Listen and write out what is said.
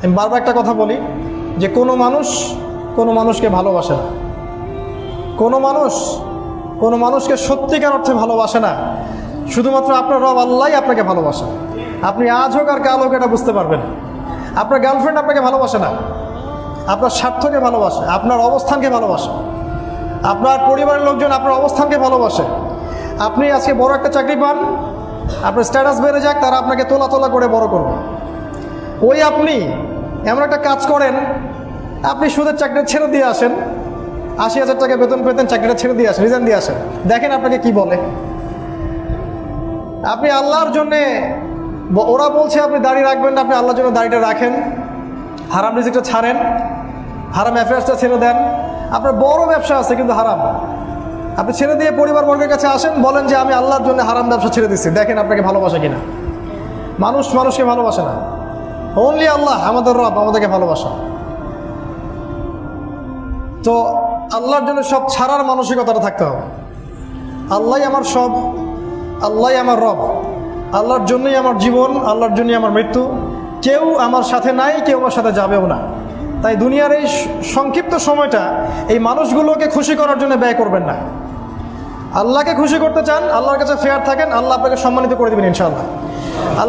আমি বারবার একটা কথা বলি যে কোনো মানুষকে ভালোবাসে না, কোনো মানুষকে সত্যিকার অর্থে ভালোবাসে না। শুধুমাত্র আপনার রব আল্লাহই আপনাকে ভালোবাসে। আপনি আজ হোক আর কাল হোক এটা বুঝতে পারবেন। আপনার গার্লফ্রেন্ড আপনাকে ভালোবাসে না, আপনার স্বার্থকে ভালোবাসে, আপনার অবস্থানকে ভালোবাসে, আপনার পরিবারের লোকজন আপনার অবস্থানকে ভালোবাসে। আপনি আজকে বড় একটা চাকরি পান, আপনার স্ট্যাটাস বেড়ে যাক, তারা আপনাকে তোলা তোলা করে বড় করবে। ওই আপনি এমন একটা কাজ করেন, আপনি সুদের চাকরি ছেড়ে দিয়ে আসেন, ৮০,০০০ টাকা বেতন পেতেন, চাকরিটা ছেড়ে দিয়ে আসেন, রিজাইন দিয়ে আসেন, দেখেন আপনাকে কি বলে। আপনি আল্লাহর জন্যে, ওরা বলছে আপনি দাড়ি রাখবেন না, আপনি আল্লাহর জন্য দাড়িটা রাখেন, হারাম রিজিকটা ছাড়েন, হারাম অ্যাফেয়ার্সটা ছেড়ে দেন। আপনার বড় ব্যবসা আছে কিন্তু হারাম, আপনি ছেড়ে দিয়ে পরিবারবর্গের কাছে আসেন, বলেন যে আমি আল্লাহর জন্য হারাম ব্যবসা ছেড়ে দিচ্ছি, দেখেন আপনাকে ভালোবাসে কিনা। মানুষকে ভালোবাসে না, অনলি আল্লাহ আমাদের রব আমাদেরকে ভালোবাসা। তো আল্লাহর জন্য সব ছাড়ার মানসিকতাটা থাকতে হবে। আল্লাহই আমার সব, আল্লাহই আমার রব, আল্লাহর জন্যই আমার জীবন, আল্লাহর জন্যই আমার মৃত্যু। কেউ আমার সাথে নাই, কেউ আমার সাথে যাবেও না। তাই দুনিয়ার এই সংক্ষিপ্ত সময়টা এই মানুষগুলোকে খুশি করার জন্য ব্যয় করবেন না। আল্লাহকে খুশি করতে চান, আল্লাহর কাছে ফেয়ার থাকেন, আল্লাহ আপনাকে সম্মানিত করে দেবেন ইনশাআল্লাহ। আল্লাহ